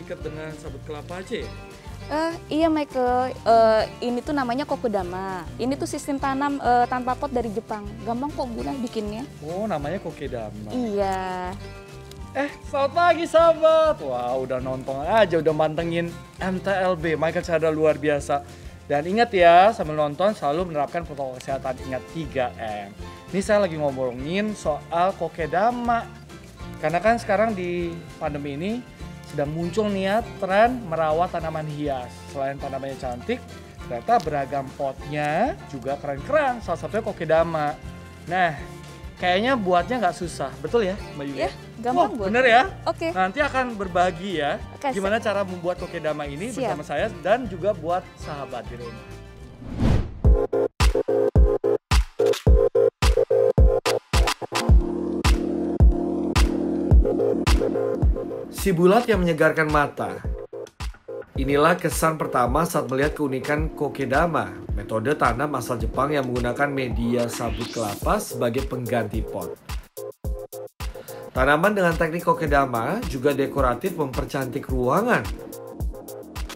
ikat dengan sabut kelapa aja ya? Iya Michael, ini tuh namanya kokedama. Ini tuh sistem tanam tanpa pot dari Jepang. Gampang kok Bunda bikinnya. Oh, namanya kokedama. Iya. Selamat pagi sahabat. Wah, udah nonton aja, udah mantengin MTLB. Michael Chandra luar biasa. Dan ingat ya, sambil nonton selalu menerapkan protokol kesehatan. Ingat 3M. Ini saya lagi ngomongin soal kokedama. Karena kan sekarang di pandemi ini sedang muncul nih ya tren merawat tanaman hias. Selain tanamannya cantik, ternyata beragam potnya juga keren-keren. Salah satunya kokedama. Nah, kayaknya buatnya nggak susah, betul ya Mbak Yulia? Ya, gampang buat. Bener ya? Oke. Nanti akan berbagi ya, Oke, gimana cara membuat kokedama ini Siap. bersama saya dan juga buat sahabat di rumah. Si bulat yang menyegarkan mata. Inilah kesan pertama saat melihat keunikan kokedama, metode tanam asal Jepang yang menggunakan media sabut kelapa sebagai pengganti pot. Tanaman dengan teknik kokedama juga dekoratif mempercantik ruangan,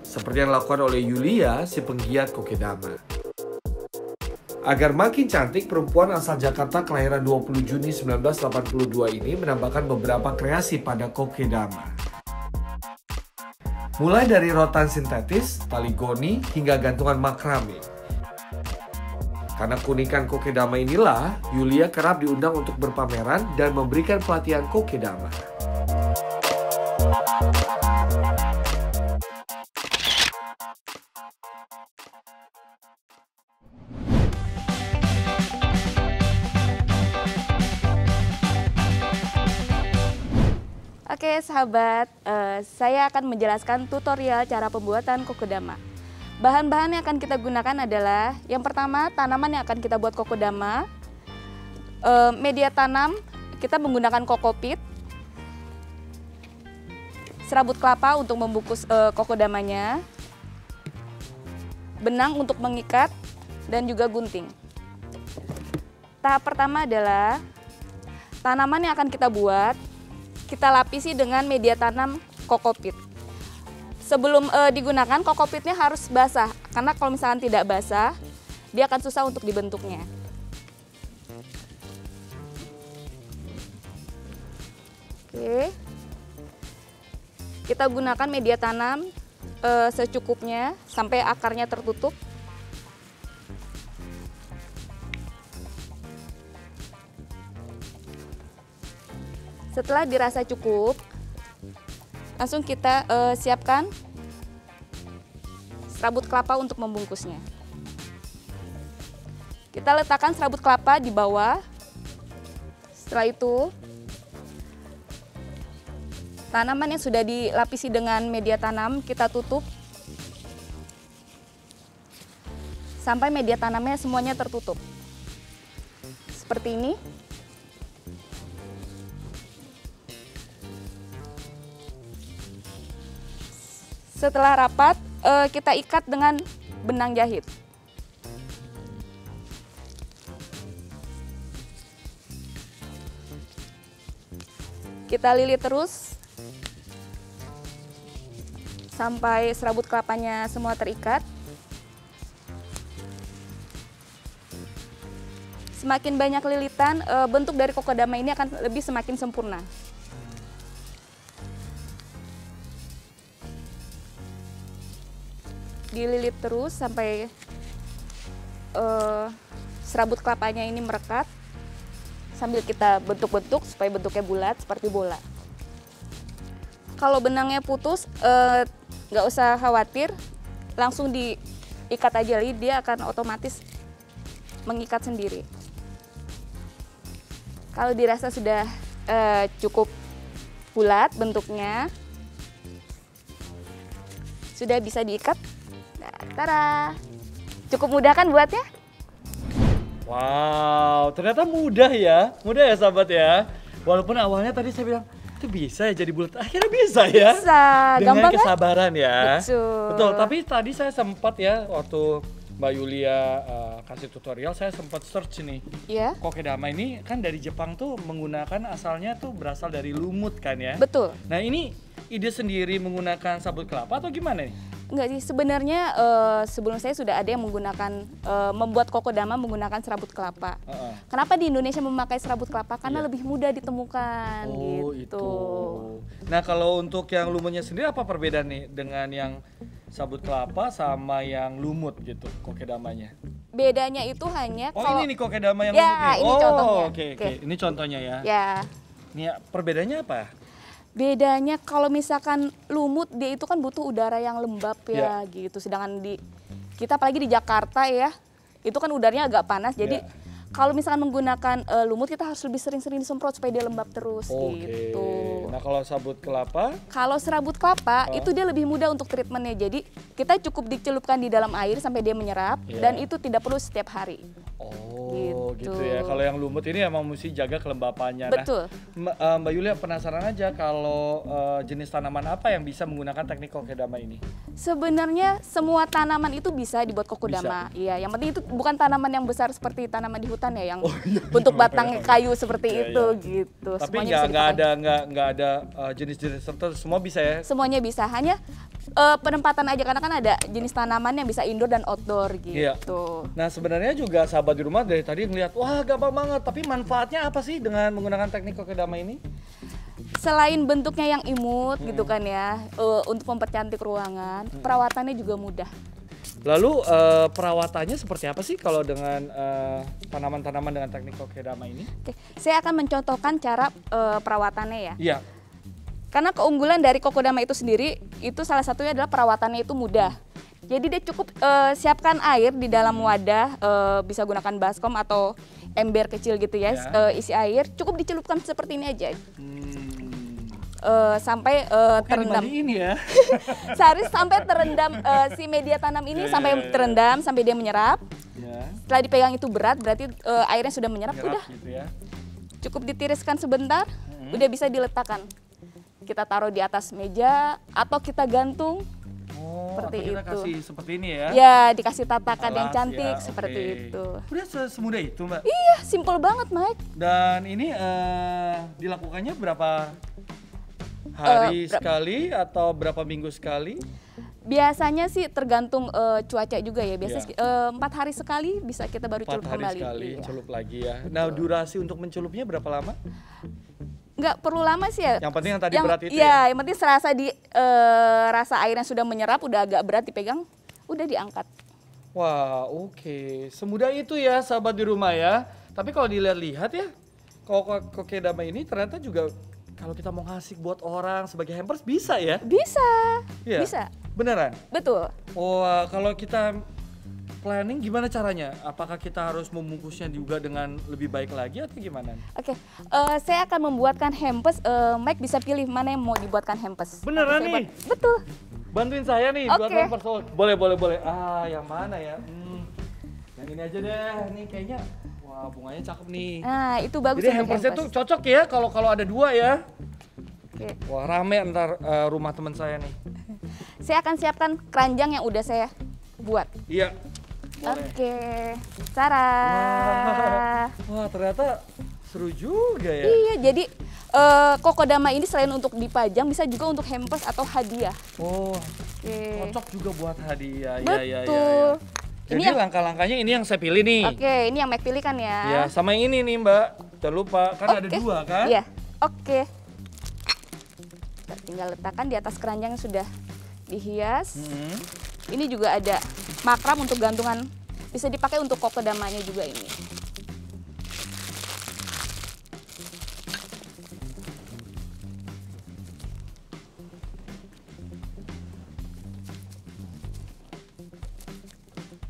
seperti yang dilakukan oleh Yulia, si penggiat kokedama. Agar makin cantik, perempuan asal Jakarta kelahiran 20 Juni 1982 ini menambahkan beberapa kreasi pada kokedama. Mulai dari rotan sintetis, tali goni, hingga gantungan makrame. Karena keunikan kokedama inilah, Yulia kerap diundang untuk berpameran dan memberikan pelatihan kokedama. Oke sahabat, saya akan menjelaskan tutorial cara pembuatan kokedama. Bahan-bahan yang akan kita gunakan adalah yang pertama tanaman yang akan kita buat kokedama, media tanam kita menggunakan kokopit, serabut kelapa untuk membungkus kokedamanya, benang untuk mengikat, dan juga gunting. Tahap pertama adalah tanaman yang akan kita buat kita lapisi dengan media tanam kokopit. Sebelum digunakan, kokopitnya harus basah, karena kalau misalkan tidak basah, dia akan susah untuk dibentuknya. Oke, kita gunakan media tanam secukupnya sampai akarnya tertutup. Setelah dirasa cukup, langsung kita siapkan serabut kelapa untuk membungkusnya. Kita letakkan serabut kelapa di bawah. Setelah itu, tanaman yang sudah dilapisi dengan media tanam kita tutup sampai media tanamnya semuanya tertutup. Seperti ini. Setelah rapat, kita ikat dengan benang jahit. Kita lilit terus sampai serabut kelapanya semua terikat. Semakin banyak lilitan, bentuk dari kokedama ini akan lebih semakin sempurna. Dililit terus sampai serabut kelapanya ini merekat, sambil kita bentuk-bentuk supaya bentuknya bulat seperti bola. Kalau benangnya putus, nggak usah khawatir, langsung diikat aja, dia akan otomatis mengikat sendiri. Kalau dirasa sudah cukup bulat bentuknya, sudah bisa diikat. Tara, cukup mudah kan buatnya? Wow, ternyata mudah ya sahabat ya. Walaupun awalnya tadi saya bilang, itu bisa ya jadi bulat, akhirnya bisa ya. Bisa, dengan gampang kesabaran kan? ya. Betul. Tapi tadi saya sempat ya, waktu Mbak Yulia kasih tutorial, saya sempat search nih. Iya. Kokedama ini kan dari Jepang tuh menggunakan asalnya tuh berasal dari lumut kan ya. Betul. Nah ini ide sendiri menggunakan sabut kelapa atau gimana nih? Enggak sih, sebenarnya sebelum saya sudah ada yang menggunakan membuat kokedama menggunakan serabut kelapa. Kenapa di Indonesia memakai serabut kelapa? Karena lebih mudah ditemukan Oh, gitu. itu. Nah, kalau untuk yang lumutnya sendiri apa perbedaan nih dengan yang sabut kelapa sama yang lumut gitu kokedamanya? Bedanya itu hanya Oh, kalau ini nih kokedama yang Ya, lumut nih. ini contohnya. Oke. Oke. Ini contohnya ya. ya Ini ya, perbedaannya apa? bedanya kalau misalkan lumut dia itu kan butuh udara yang lembab ya gitu. Sedangkan kita apalagi di Jakarta ya, itu kan udaranya agak panas. Jadi kalau misalkan menggunakan lumut kita harus lebih sering-sering disemprot supaya dia lembab terus gitu. Nah, kalau sabut kelapa? Kalau serabut kelapa itu dia lebih mudah untuk treatmentnya. Jadi kita cukup dicelupkan di dalam air sampai dia menyerap dan itu tidak perlu setiap hari. Oh, gitu ya. Kalau yang lumut ini emang mesti jaga kelembapannya. Betul. Nah, Mbak Yulia penasaran aja kalau jenis tanaman apa yang bisa menggunakan teknik kokedama ini? Sebenarnya semua tanaman itu bisa dibuat kokedama. Iya, yang penting itu bukan tanaman yang besar seperti tanaman di hutan ya, yang bentuk batang kayu seperti itu gitu. Tapi Semuanya nggak ada jenis-jenis tertentu, semua bisa ya? Semuanya bisa, hanya penempatan aja karena kan ada jenis tanaman yang bisa indoor dan outdoor gitu. Iya. Nah, sebenarnya juga sahabat di rumah dari tadi ngeliat, wah gampang banget, tapi manfaatnya apa sih dengan menggunakan teknik kokedama ini? Selain bentuknya yang imut gitu kan ya, untuk mempercantik ruangan, perawatannya juga mudah. Lalu perawatannya seperti apa sih kalau dengan tanaman-tanaman dengan teknik kokedama ini? Oke, saya akan mencontohkan cara perawatannya ya. Iya. Karena keunggulan dari kokedama itu sendiri, itu salah satunya adalah perawatannya itu mudah. Jadi dia cukup siapkan air di dalam wadah, bisa gunakan baskom atau ember kecil gitu ya, isi air, cukup dicelupkan seperti ini aja. Sampai terendam. Ini ya. Sehari sampai terendam si media tanam ini sampai terendam, sampai dia menyerap. Setelah dipegang itu berat, berarti airnya sudah menyerap, udah. Gitu ya. Cukup ditiriskan sebentar, udah bisa diletakkan. Kita taruh di atas meja atau kita gantung. Seperti atau kita itu. kasih seperti ini ya? Ya, dikasih tatakan yang Alas, cantik ya, seperti itu. Udah semudah itu, Mbak? Iya, simple banget, Mike. Dan ini dilakukannya berapa hari sekali atau berapa minggu sekali? Biasanya sih tergantung cuaca juga ya. Biasanya 4 hari sekali bisa kita baru celup 4 hari kembali. sekali Iya. celup lagi ya. Nah, durasi untuk mencelupnya berapa lama? Nggak perlu lama sih ya. Yang penting yang tadi berat itu ya? Yang penting serasa rasa air yang sudah menyerap, udah agak berat dipegang, udah diangkat. Wah, oke. Semudah itu ya sahabat di rumah ya. Tapi kalau dilihat-lihat ya, kokedama ini ternyata juga kalau kita mau ngasih buat orang sebagai hampers bisa ya? Bisa. Iya. Bisa. Beneran? Betul. Wah, kalau kita planning gimana caranya? Apakah kita harus membungkusnya juga dengan lebih baik lagi atau gimana? Oke, saya akan membuatkan hampers. Mike bisa pilih mana yang mau dibuatkan hampers. Beneran nih? Betul. Bantuin saya nih buat Oke. hampers. Oh, boleh. Yang mana ya? Yang ini aja deh. Ini kayaknya, wah bunganya cakep nih. Nah, itu bagus. Jadi untuk hampersnya tuh hampers. cocok ya kalau ada 2 ya. Oke. Wah rame ntar rumah teman saya nih. Saya akan siapkan keranjang yang udah saya buat. Iya. Boleh. Oke, cara. Wah ternyata seru juga ya. Iya, jadi kokedama ini selain untuk dipajang bisa juga untuk hampers atau hadiah. Oh, Oke. cocok juga buat hadiah. Betul. Jadi Ini yang- langkah-langkahnya ini yang saya pilih nih. Oke, ini yang Mike pilih kan ya? Ya, sama yang ini nih Mbak. Jangan lupa, kan ada Oke. 2 kan? Iya, oke. Kita tinggal letakkan di atas keranjang yang sudah dihias. Ini juga ada makram untuk gantungan, bisa dipakai untuk kokedamanya juga ini.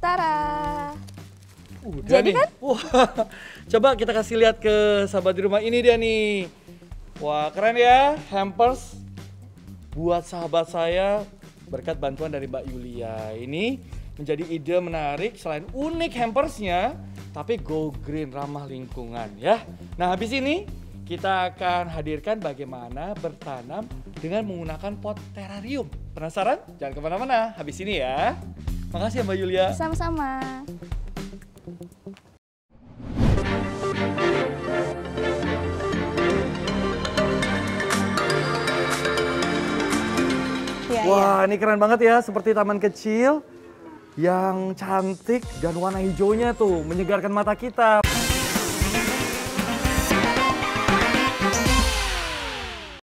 Tara. Udah Jadi nih. kan? Wah, coba kita kasih lihat ke sahabat di rumah, ini dia nih. Wah keren ya, hampers buat sahabat saya berkat bantuan dari Mbak Yulia. Ini menjadi ide menarik, selain unik hampersnya, tapi go green, ramah lingkungan ya. Nah habis ini kita akan hadirkan bagaimana bertanam dengan menggunakan pot terrarium. Penasaran? Jangan kemana-mana, habis ini ya. Makasih ya Mbak Yulia. Sama-sama. Wah, ini keren banget ya, seperti taman kecil yang cantik dan warna hijaunya tuh menyegarkan mata kita.